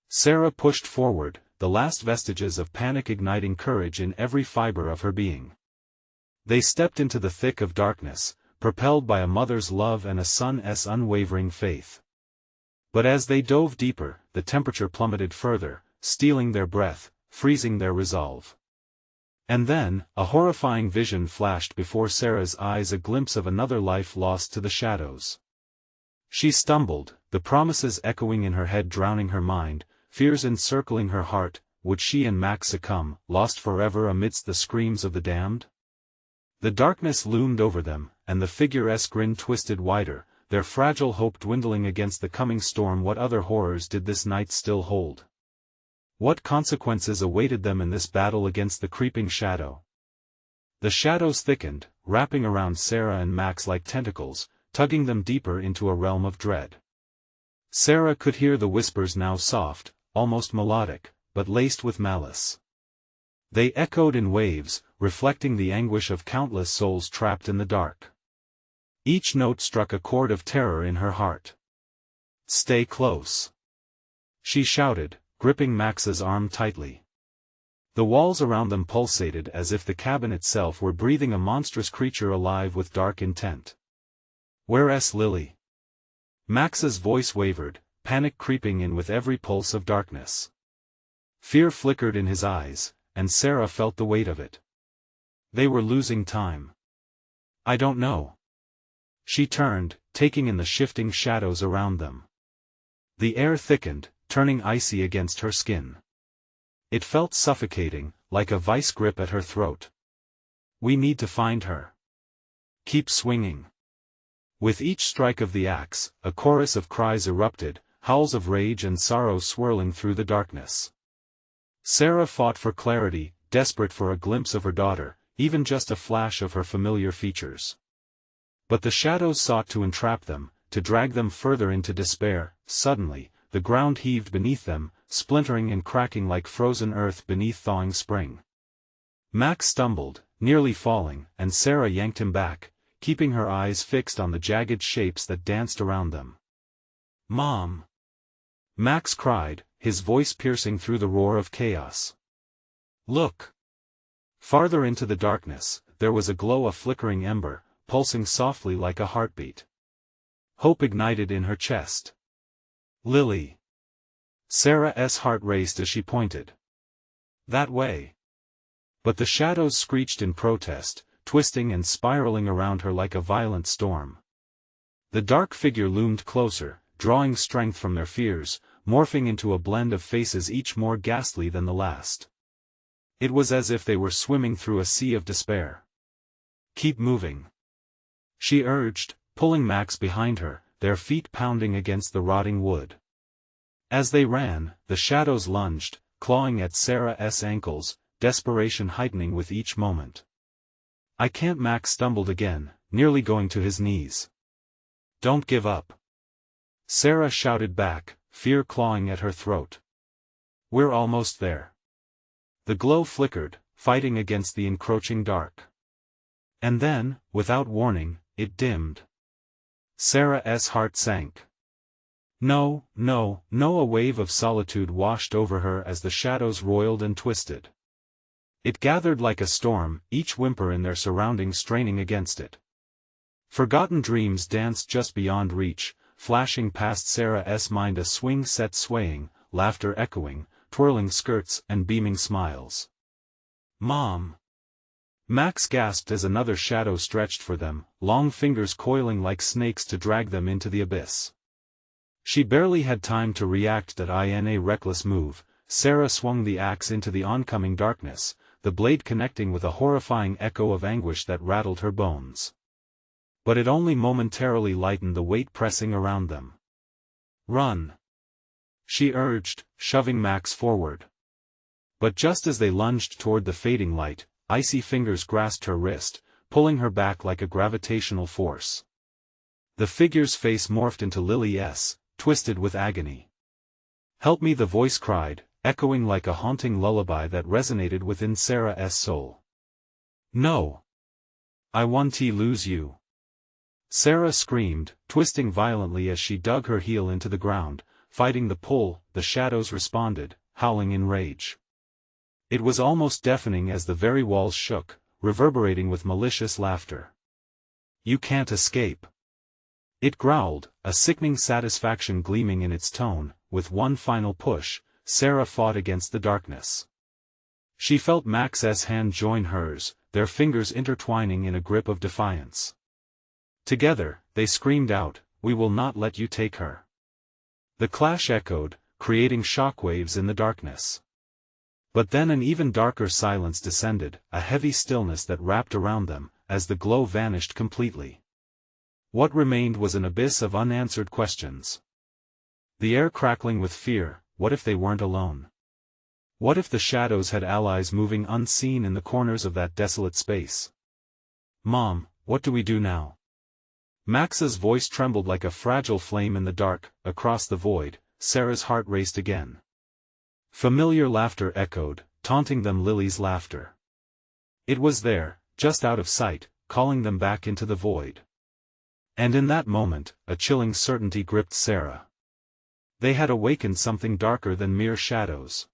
Sarah pushed forward, the last vestiges of panic igniting courage in every fiber of her being. They stepped into the thick of darkness, propelled by a mother's love and a son's unwavering faith. But as they dove deeper, the temperature plummeted further, stealing their breath, freezing their resolve. And then, a horrifying vision flashed before Sarah's eyes, a glimpse of another life lost to the shadows. She stumbled, the promises echoing in her head, drowning her mind, fears encircling her heart. Would she and Max succumb, lost forever amidst the screams of the damned? The darkness loomed over them, and the figure's grin twisted wider, their fragile hope dwindling against the coming storm. What other horrors did this night still hold? What consequences awaited them in this battle against the creeping shadow? The shadows thickened, wrapping around Sarah and Max like tentacles, tugging them deeper into a realm of dread. Sarah could hear the whispers, now soft, almost melodic, but laced with malice. They echoed in waves, reflecting the anguish of countless souls trapped in the dark. Each note struck a chord of terror in her heart. "Stay close," she shouted, gripping Max's arm tightly. The walls around them pulsated as if the cabin itself were breathing, a monstrous creature alive with dark intent. "Where's Lily?" Max's voice wavered, panic creeping in with every pulse of darkness. Fear flickered in his eyes, and Sarah felt the weight of it. They were losing time. "I don't know." She turned, taking in the shifting shadows around them. The air thickened, turning icy against her skin. It felt suffocating, like a vice grip at her throat. "We need to find her. Keep swinging." With each strike of the axe, a chorus of cries erupted, howls of rage and sorrow swirling through the darkness. Sarah fought for clarity, desperate for a glimpse of her daughter, even just a flash of her familiar features. But the shadows sought to entrap them, to drag them further into despair. Suddenly, the ground heaved beneath them, splintering and cracking like frozen earth beneath thawing spring. Max stumbled, nearly falling, and Sarah yanked him back, keeping her eyes fixed on the jagged shapes that danced around them. "Mom!" Max cried, his voice piercing through the roar of chaos. "Look!" Farther into the darkness, there was a glow, a flickering ember, pulsing softly like a heartbeat. Hope ignited in her chest. "Lily!" Sarah's heart raced as she pointed. That way. But the shadows screeched in protest, twisting and spiraling around her like a violent storm. The dark figure loomed closer, drawing strength from their fears, morphing into a blend of faces each more ghastly than the last. It was as if they were swimming through a sea of despair. Keep moving, she urged, pulling Max behind her, their feet pounding against the rotting wood. As they ran, the shadows lunged, clawing at Sarah's ankles, desperation heightening with each moment. I can't. Max stumbled again, nearly going to his knees. Don't give up, Sarah shouted back, fear clawing at her throat. We're almost there. The glow flickered, fighting against the encroaching dark. And then, without warning, it dimmed. Sarah's heart sank. No, no, no! A wave of solitude washed over her as the shadows roiled and twisted. It gathered like a storm, each whimper in their surroundings straining against it. Forgotten dreams danced just beyond reach, flashing past Sarah's mind, a swing set swaying, laughter echoing, twirling skirts and beaming smiles. Mom! Max gasped as another shadow stretched for them, long fingers coiling like snakes to drag them into the abyss. She barely had time to react that in a reckless move, Sarah swung the axe into the oncoming darkness, the blade connecting with a horrifying echo of anguish that rattled her bones. But it only momentarily lightened the weight pressing around them. Run! She urged, shoving Max forward. But just as they lunged toward the fading light, icy fingers grasped her wrist, pulling her back like a gravitational force. The figure's face morphed into Lily's, twisted with agony. Help me! The voice cried, echoing like a haunting lullaby that resonated within Sarah's soul. No! I want to lose you! Sarah screamed, twisting violently as she dug her heel into the ground, fighting the pull. The shadows responded, howling in rage. It was almost deafening as the very walls shook, reverberating with malicious laughter. You can't escape! It growled, a sickening satisfaction gleaming in its tone. With one final push, Sarah fought against the darkness. She felt Max's hand join hers, their fingers intertwining in a grip of defiance. Together, they screamed out, "We will not let you take her." The clash echoed, creating shockwaves in the darkness. But then an even darker silence descended, a heavy stillness that wrapped around them, as the glow vanished completely. What remained was an abyss of unanswered questions. The air crackling with fear. What if they weren't alone? What if the shadows had allies moving unseen in the corners of that desolate space? Mom, what do we do now? Max's voice trembled like a fragile flame in the dark. Across the void, Sarah's heart raced again. Familiar laughter echoed, taunting them. Lily's laughter. It was there, just out of sight, calling them back into the void. And in that moment, a chilling certainty gripped Sarah. They had awakened something darker than mere shadows.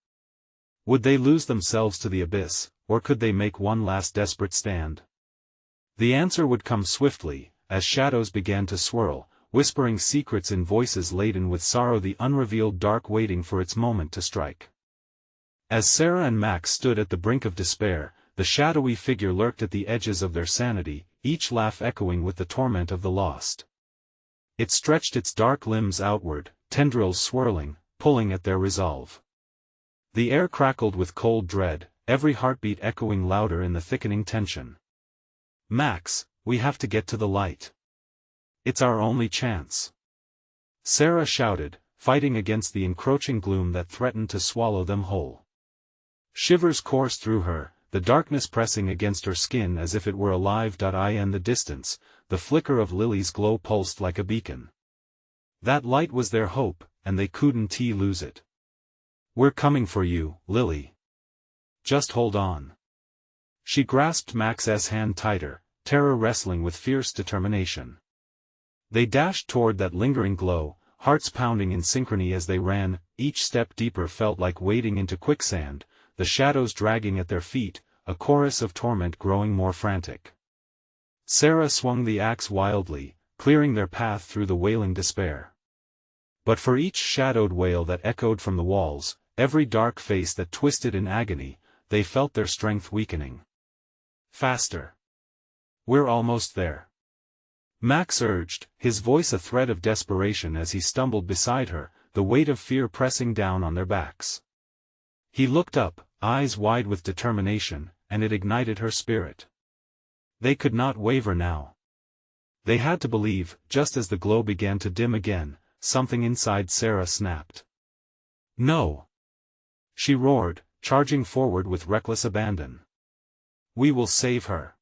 Would they lose themselves to the abyss, or could they make one last desperate stand? The answer would come swiftly, as shadows began to swirl, whispering secrets in voices laden with sorrow, the unrevealed dark waiting for its moment to strike. As Sarah and Max stood at the brink of despair, the shadowy figure lurked at the edges of their sanity, each laugh echoing with the torment of the lost. It stretched its dark limbs outward, tendrils swirling, pulling at their resolve. The air crackled with cold dread, every heartbeat echoing louder in the thickening tension. Max, we have to get to the light. It's our only chance. Sarah shouted, fighting against the encroaching gloom that threatened to swallow them whole. Shivers coursed through her, the darkness pressing against her skin as if it were alive. In the distance, the flicker of Lily's glow pulsed like a beacon. That light was their hope, and they couldn't lose it. We're coming for you, Lily. Just hold on. She grasped Max's hand tighter, terror wrestling with fierce determination. They dashed toward that lingering glow, hearts pounding in synchrony as they ran. Each step deeper felt like wading into quicksand, the shadows dragging at their feet, a chorus of torment growing more frantic. Sarah swung the axe wildly, clearing their path through the wailing despair. But for each shadowed wail that echoed from the walls, every dark face that twisted in agony, they felt their strength weakening. Faster. We're almost there. Max urged, his voice a thread of desperation as he stumbled beside her, the weight of fear pressing down on their backs. He looked up, eyes wide with determination, and it ignited her spirit. They could not waver now. They had to believe. Just as the glow began to dim again, something inside Sarah snapped. No! She roared, charging forward with reckless abandon. We will save her.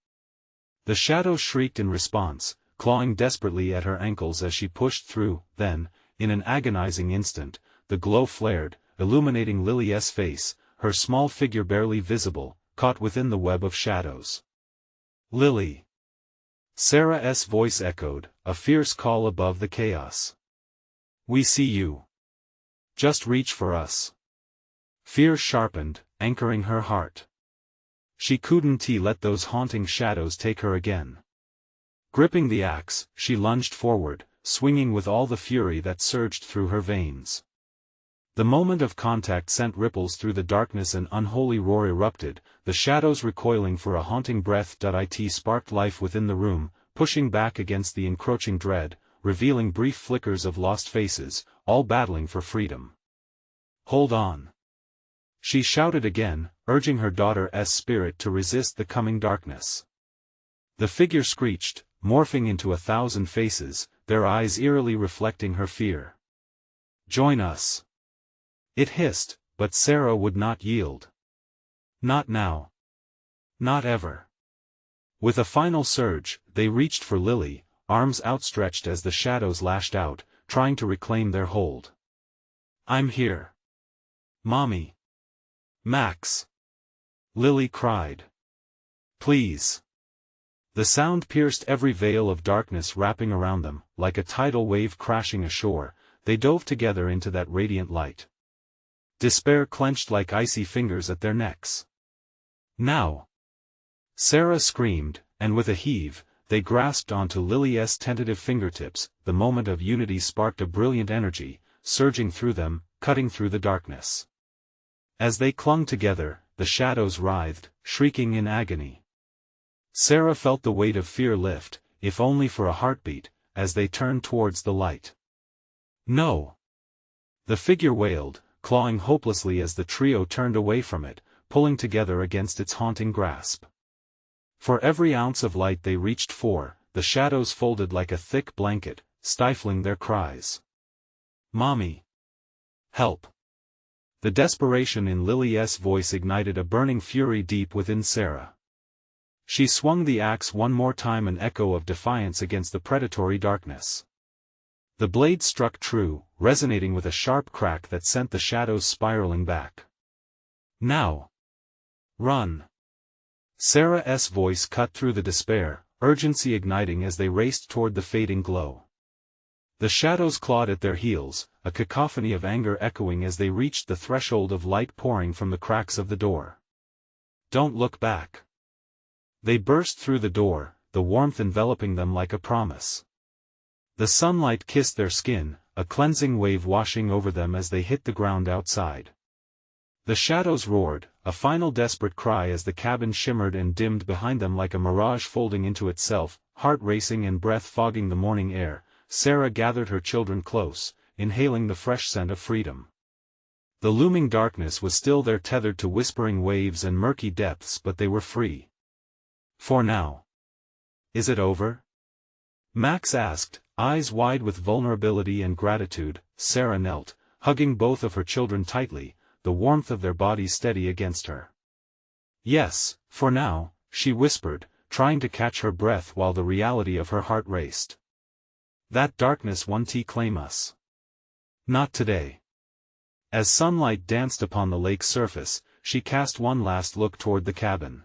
The shadows shrieked in response, clawing desperately at her ankles as she pushed through. Then, in an agonizing instant, the glow flared, illuminating Lily's face, her small figure barely visible, caught within the web of shadows. Lily! Sarah's voice echoed, a fierce call above the chaos. We see you. Just reach for us. Fear sharpened, anchoring her heart. She couldn't let those haunting shadows take her again. Gripping the axe, she lunged forward, swinging with all the fury that surged through her veins. The moment of contact sent ripples through the darkness, an unholy roar erupted, the shadows recoiling for a haunting breath. It sparked life within the room, pushing back against the encroaching dread, revealing brief flickers of lost faces, all battling for freedom. Hold on! She shouted again, urging her daughter's spirit to resist the coming darkness. The figure screeched, morphing into 1,000 faces, their eyes eerily reflecting her fear. Join us! It hissed, but Sarah would not yield. Not now. Not ever. With a final surge, they reached for Lily, arms outstretched as the shadows lashed out, trying to reclaim their hold. I'm here. Mommy. Max. Lily cried. Please. The sound pierced every veil of darkness wrapping around them, like a tidal wave crashing ashore. They dove together into that radiant light. Despair clenched like icy fingers at their necks. Now! Sarah screamed, and with a heave, they grasped onto Lily's tentative fingertips. The moment of unity sparked a brilliant energy, surging through them, cutting through the darkness. As they clung together, the shadows writhed, shrieking in agony. Sarah felt the weight of fear lift, if only for a heartbeat, as they turned towards the light. No! The figure wailed, clawing hopelessly as the trio turned away from it, pulling together against its haunting grasp. For every ounce of light they reached for, the shadows folded like a thick blanket, stifling their cries. Mommy! Help! The desperation in Lily's voice ignited a burning fury deep within Sarah. She swung the axe one more time, an echo of defiance against the predatory darkness. The blade struck true, resonating with a sharp crack that sent the shadows spiraling back. Now! Run! Sarah's voice cut through the despair, urgency igniting as they raced toward the fading glow. The shadows clawed at their heels, a cacophony of anger echoing as they reached the threshold of light pouring from the cracks of the door. Don't look back! They burst through the door, the warmth enveloping them like a promise. The sunlight kissed their skin, a cleansing wave washing over them as they hit the ground outside. The shadows roared, a final desperate cry as the cabin shimmered and dimmed behind them like a mirage folding into itself, heart racing and breath fogging the morning air. Sarah gathered her children close, inhaling the fresh scent of freedom. The looming darkness was still there, tethered to whispering waves and murky depths, but they were free. For now. Is it over? Max asked, eyes wide with vulnerability and gratitude. Sarah knelt, hugging both of her children tightly, the warmth of their bodies steady against her. Yes, for now, she whispered, trying to catch her breath while the reality of her heart raced. That darkness won't claim us. Not today. As sunlight danced upon the lake's surface, she cast one last look toward the cabin.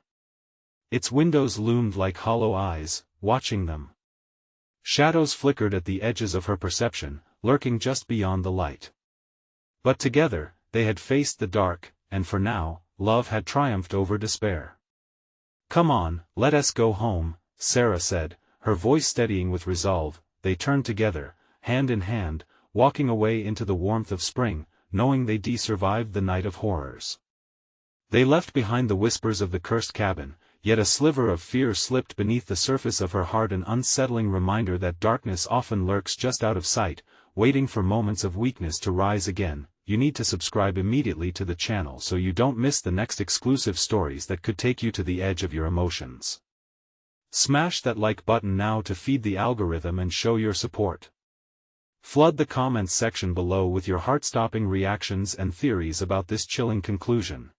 Its windows loomed like hollow eyes, watching them. Shadows flickered at the edges of her perception, lurking just beyond the light. But together, they had faced the dark, and for now, love had triumphed over despair. Come on, let us go home, Sarah said, her voice steadying with resolve. They turned together, hand in hand, walking away into the warmth of spring, knowing they'd survived the night of horrors. They left behind the whispers of the cursed cabin, yet a sliver of fear slipped beneath the surface of her heart, an unsettling reminder that darkness often lurks just out of sight, waiting for moments of weakness to rise again. You need to subscribe immediately to the channel so you don't miss the next exclusive stories that could take you to the edge of your emotions. Smash that like button now to feed the algorithm and show your support. Flood the comments section below with your heart-stopping reactions and theories about this chilling conclusion.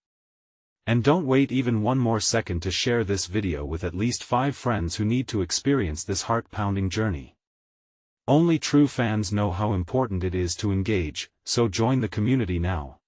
And don't wait even one more second to share this video with at least 5 friends who need to experience this heart-pounding journey. Only true fans know how important it is to engage, so join the community now.